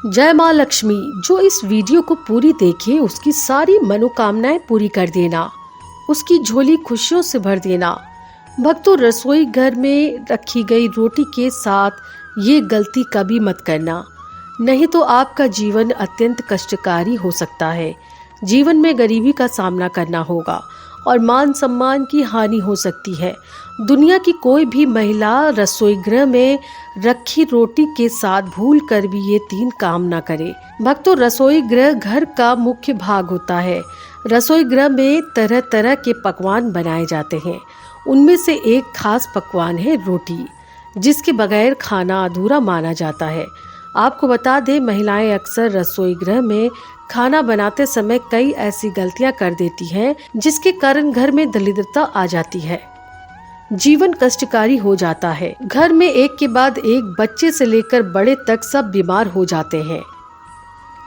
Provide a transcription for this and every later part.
जय माँ लक्ष्मी। जो इस वीडियो को पूरी देखे उसकी सारी मनोकामनाएं पूरी कर देना, उसकी झोली खुशियों से भर देना। भक्तों, रसोई घर में रखी गई रोटी के साथ ये गलती कभी मत करना, नहीं तो आपका जीवन अत्यंत कष्टकारी हो सकता है। जीवन में गरीबी का सामना करना होगा और मान सम्मान की हानि हो सकती है। दुनिया की कोई भी महिला रसोई गृह में रखी रोटी के साथ भूल कर भी ये 3 काम ना करे। भक्तों, रसोई गृह घर का मुख्य भाग होता है। रसोई गृह में तरह तरह के पकवान बनाए जाते हैं। उनमें से एक खास पकवान है रोटी, जिसके बगैर खाना अधूरा माना जाता है। आपको बता दें, महिलाएं अक्सर रसोई गृह में खाना बनाते समय कई ऐसी गलतियां कर देती हैं, जिसके कारण घर में दरिद्रता आ जाती है, जीवन कष्टकारी हो जाता है। घर में एक के बाद एक बच्चे से लेकर बड़े तक सब बीमार हो जाते हैं।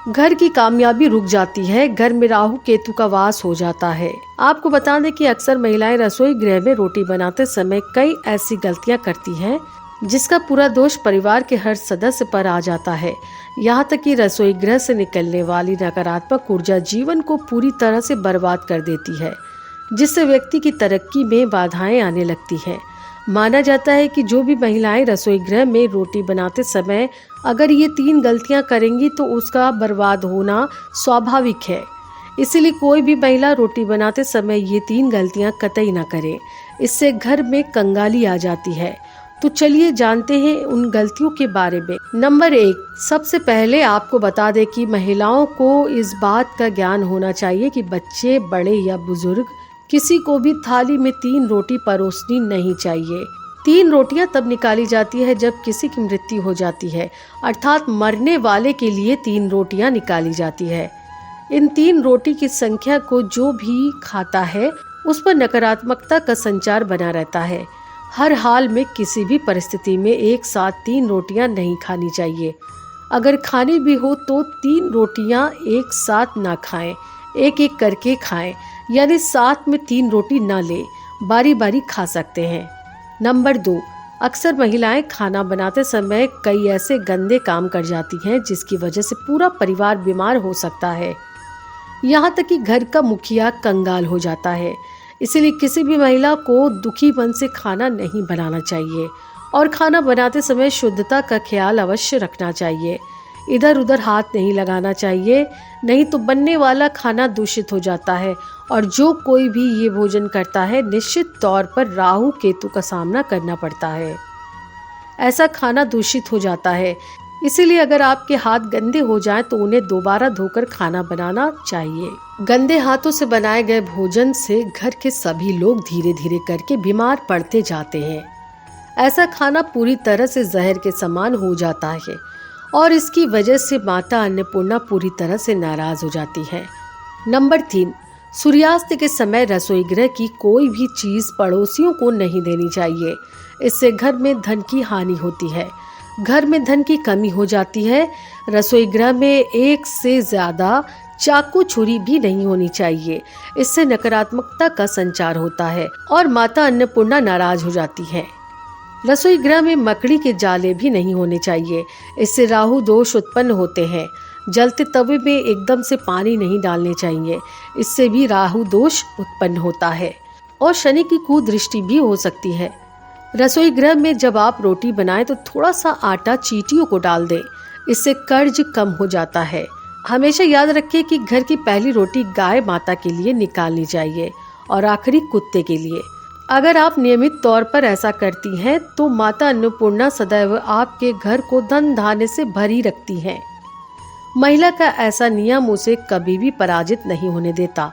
घर की कामयाबी रुक जाती है। घर में राहु केतु का वास हो जाता है। आपको बता दें कि अक्सर महिलाएं रसोई गृह में रोटी बनाते समय कई ऐसी गलतियां करती हैं, जिसका पूरा दोष परिवार के हर सदस्य पर आ जाता है। यहाँ तक कि रसोई गृह से निकलने वाली नकारात्मक ऊर्जा जीवन को पूरी तरह से बर्बाद कर देती है, जिससे व्यक्ति की तरक्की में बाधाएं आने लगती हैं। माना जाता है कि जो भी महिलाएं रसोई गृह में रोटी बनाते समय अगर ये 3 गलतियां करेंगी तो उसका बर्बाद होना स्वाभाविक है। इसीलिए कोई भी महिला रोटी बनाते समय ये 3 गलतियां कतई ना करे, इससे घर में कंगाली आ जाती है। तो चलिए जानते हैं उन गलतियों के बारे में। नंबर 1, सबसे पहले आपको बता दें कि महिलाओं को इस बात का ज्ञान होना चाहिए कि बच्चे, बड़े या बुजुर्ग, किसी को भी थाली में 3 रोटी परोसनी नहीं चाहिए। 3 रोटियां तब निकाली जाती है जब किसी की मृत्यु हो जाती है, अर्थात मरने वाले के लिए 3 रोटियां निकाली जाती है। इन 3 रोटी की संख्या को जो भी खाता है उस पर नकारात्मकता का संचार बना रहता है। हर हाल में किसी भी परिस्थिति में एक साथ 3 रोटियां नहीं खानी चाहिए। अगर खानी भी हो तो 3 रोटियां एक साथ ना खाएं, एक एक करके खाएं, यानी साथ में 3 रोटी ना ले, बारी बारी खा सकते हैं। नंबर 2, अक्सर महिलाएं खाना बनाते समय कई ऐसे गंदे काम कर जाती हैं, जिसकी वजह से पूरा परिवार बीमार हो सकता है। यहाँ तक कि घर का मुखिया कंगाल हो जाता है। इसीलिए किसी भी महिला को दुखी मन से खाना नहीं बनाना चाहिए और खाना बनाते समय शुद्धता का ख्याल अवश्य रखना चाहिए। इधर उधर हाथ नहीं लगाना चाहिए, नहीं तो बनने वाला खाना दूषित हो जाता है और जो कोई भी ये भोजन करता है निश्चित तौर पर राहु केतु का सामना करना पड़ता है। ऐसा खाना दूषित हो जाता है। इसीलिए अगर आपके हाथ गंदे हो जाएं तो उन्हें दोबारा धोकर खाना बनाना चाहिए। गंदे हाथों से बनाए गए भोजन से घर के सभी लोग धीरे धीरे करके बीमार पड़ते जाते हैं। ऐसा खाना पूरी तरह से जहर के समान हो जाता है और इसकी वजह से माता अन्नपूर्णा पूरी तरह से नाराज हो जाती है। नंबर 3, सूर्यास्त के समय रसोई गृह की कोई भी चीज पड़ोसियों को नहीं देनी चाहिए। इससे घर में धन की हानि होती है, घर में धन की कमी हो जाती है। रसोई गृह में एक से ज्यादा चाकू छुरी भी नहीं होनी चाहिए। इससे नकारात्मकता का संचार होता है और माता अन्नपूर्णा नाराज हो जाती है। रसोई गृह में मकड़ी के जाले भी नहीं होने चाहिए, इससे राहु दोष उत्पन्न होते हैं। जलते तवे में एकदम से पानी नहीं डालने चाहिए, इससे भी राहु दोष उत्पन्न होता है और शनि की कुदृष्टि भी हो सकती है। रसोई गृह में जब आप रोटी बनाएं तो थोड़ा सा आटा चींटियों को डाल दें, इससे कर्ज कम हो जाता है। हमेशा याद रखें कि घर की पहली रोटी गाय माता के लिए निकालनी चाहिए और आखिरी कुत्ते के लिए। अगर आप नियमित तौर पर ऐसा करती हैं तो माता अन्नपूर्णा सदैव आपके घर को धन धान्य से भरी रखती हैं। महिला का ऐसा नियम उसे कभी भी पराजित नहीं होने देता।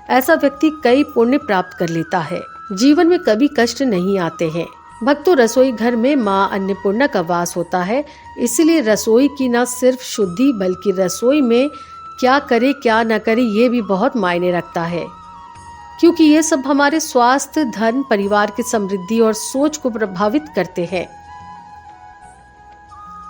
ऐसा व्यक्ति कई पुण्य प्राप्त कर लेता है, जीवन में कभी कष्ट नहीं आते हैं। भक्तों, रसोई घर में माँ अन्नपूर्णा का वास होता है। इसीलिए रसोई की न सिर्फ शुद्धि बल्कि रसोई में क्या करे क्या न करे ये भी बहुत मायने रखता है, क्योंकि ये सब हमारे स्वास्थ्य, धन, परिवार की समृद्धि और सोच को प्रभावित करते हैं।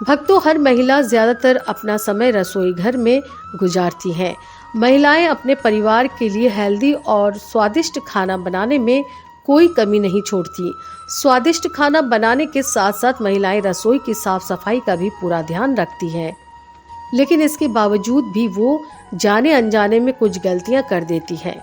भक्तों, हर महिला ज्यादातर अपना समय रसोई घर में गुजारती हैं। महिलाएं अपने परिवार के लिए हेल्दी और स्वादिष्ट खाना बनाने में कोई कमी नहीं छोड़ती। स्वादिष्ट खाना बनाने के साथ साथ महिलाएं रसोई की साफ सफाई का भी पूरा ध्यान रखती हैं। लेकिन इसके बावजूद भी वो जाने अनजाने में कुछ गलतियां कर देती हैं।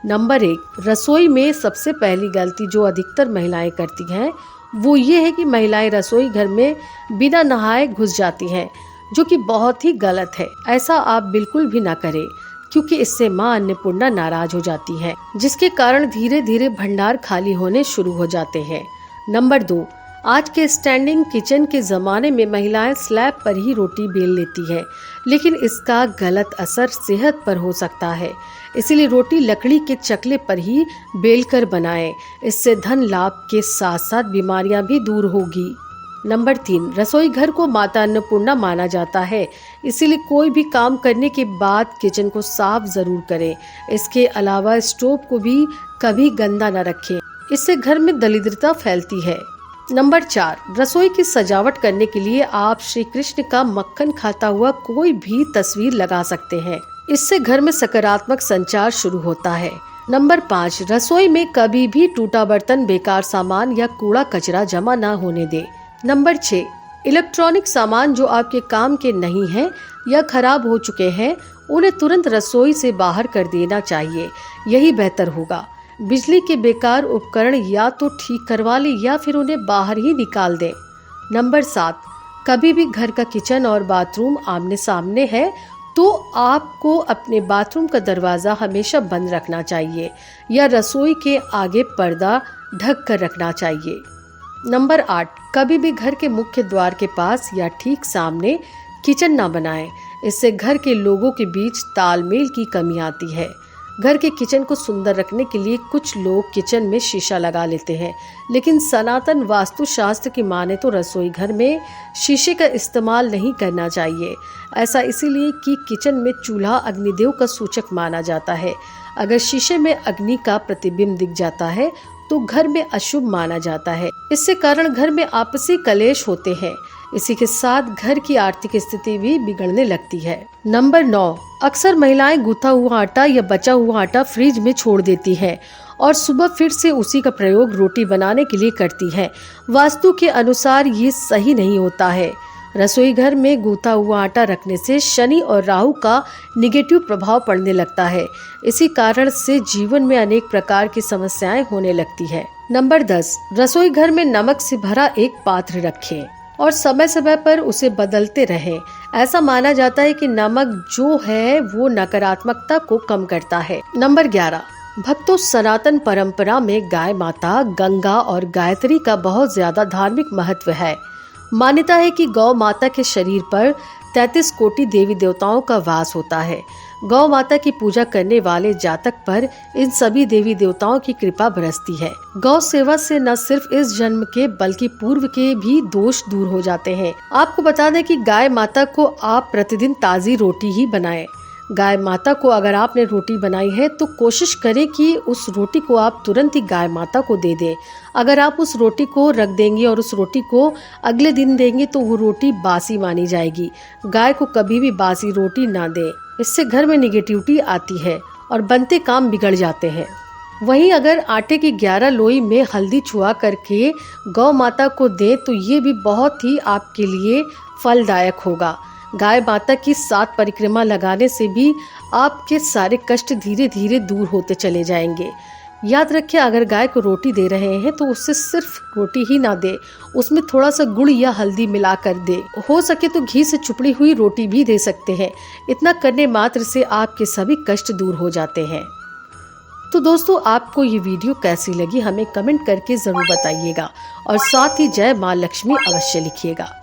नंबर 1, रसोई में सबसे पहली गलती जो अधिकतर महिलाएं करती हैं वो ये है कि महिलाएं रसोई घर में बिना नहाए घुस जाती हैं, जो कि बहुत ही गलत है। ऐसा आप बिल्कुल भी ना करें, क्योंकि इससे मां अन्नपूर्णा नाराज हो जाती है, जिसके कारण धीरे धीरे भंडार खाली होने शुरू हो जाते हैं। नंबर 2, आज के स्टैंडिंग किचन के ज़माने में महिलाएं स्लैब पर ही रोटी बेल लेती हैं, लेकिन इसका गलत असर सेहत पर हो सकता है। इसीलिए रोटी लकड़ी के चकले पर ही बेलकर बनाएं। इससे धन लाभ के साथ साथ बीमारियां भी दूर होगी। नंबर 3, रसोई घर को माता अन्नपूर्णा माना जाता है, इसीलिए कोई भी काम करने के बाद किचन को साफ जरूर करें। इसके अलावा स्टोव को भी कभी गंदा न रखें, इससे घर में दरिद्रता फैलती है। नंबर 4, रसोई की सजावट करने के लिए आप श्री कृष्ण का मक्खन खाता हुआ कोई भी तस्वीर लगा सकते हैं। इससे घर में सकारात्मक संचार शुरू होता है। नंबर 5, रसोई में कभी भी टूटा बर्तन, बेकार सामान या कूड़ा कचरा जमा न होने दे। नंबर 6, इलेक्ट्रॉनिक सामान जो आपके काम के नहीं हैं या खराब हो चुके हैं, उन्हें तुरंत रसोई से बाहर कर देना चाहिए, यही बेहतर होगा। बिजली के बेकार उपकरण या तो ठीक करवा लें या फिर उन्हें बाहर ही निकाल दें। नंबर 7, कभी भी घर का किचन और बाथरूम आमने सामने है तो आपको अपने बाथरूम का दरवाज़ा हमेशा बंद रखना चाहिए या रसोई के आगे पर्दा ढक कर रखना चाहिए। नंबर 8, कभी भी घर के मुख्य द्वार के पास या ठीक सामने किचन ना बनाएं। इससे घर के लोगों के बीच तालमेल की कमी आती है। घर के किचन को सुंदर रखने के लिए कुछ लोग किचन में शीशा लगा लेते हैं, लेकिन सनातन वास्तुशास्त्र की माने तो रसोई घर में शीशे का इस्तेमाल नहीं करना चाहिए। ऐसा इसीलिए कि किचन में चूल्हा अग्निदेव का सूचक माना जाता है। अगर शीशे में अग्नि का प्रतिबिंब दिख जाता है तो घर में अशुभ माना जाता है। इससे कारण घर में आपसी कलेश होते हैं। इसी के साथ घर की आर्थिक स्थिति भी बिगड़ने लगती है। नंबर 9, अक्सर महिलाएं गूथा हुआ आटा या बचा हुआ आटा फ्रिज में छोड़ देती हैं और सुबह फिर से उसी का प्रयोग रोटी बनाने के लिए करती हैं। वास्तु के अनुसार ये सही नहीं होता है। रसोई घर में गूथा हुआ आटा रखने से शनि और राहु का निगेटिव प्रभाव पड़ने लगता है। इसी कारण से जीवन में अनेक प्रकार की समस्याएं होने लगती है। नंबर 10, रसोई घर में नमक से भरा एक पात्र रखें और समय समय पर उसे बदलते रहें। ऐसा माना जाता है कि नमक जो है वो नकारात्मकता को कम करता है। नंबर 11, भक्तों, सनातन परंपरा में गाय माता, गंगा और गायत्री का बहुत ज्यादा धार्मिक महत्व है। मान्यता है कि गौ माता के शरीर पर 33 कोटि देवी देवताओं का वास होता है। गौ माता की पूजा करने वाले जातक पर इन सभी देवी देवताओं की कृपा बरसती है। गौ सेवा से न सिर्फ इस जन्म के बल्कि पूर्व के भी दोष दूर हो जाते हैं। आपको बता दें कि गाय माता को आप प्रतिदिन ताज़ी रोटी ही बनाएं। गाय माता को अगर आपने रोटी बनाई है तो कोशिश करें कि उस रोटी को आप तुरंत ही गाय माता को दे दें। अगर आप उस रोटी को रख देंगे और उस रोटी को अगले दिन देंगे तो वो रोटी बासी मानी जाएगी। गाय को कभी भी बासी रोटी ना दें, इससे घर में निगेटिविटी आती है और बनते काम बिगड़ जाते हैं। वहीं अगर आटे की 11 लोई में हल्दी छुआ करके गौ माता को दें तो ये भी बहुत ही आपके लिए फलदायक होगा। गाय माता की 7 परिक्रमा लगाने से भी आपके सारे कष्ट धीरे धीरे दूर होते चले जाएंगे। याद रखिए, अगर गाय को रोटी दे रहे हैं तो उससे सिर्फ रोटी ही ना दे, उसमें थोड़ा सा गुड़ या हल्दी मिला कर दे। हो सके तो घी से चुपड़ी हुई रोटी भी दे सकते हैं। इतना करने मात्र से आपके सभी कष्ट दूर हो जाते हैं। तो दोस्तों, आपको ये वीडियो कैसी लगी हमें कमेंट करके जरूर बताइएगा और साथ ही जय माँ लक्ष्मी अवश्य लिखिएगा।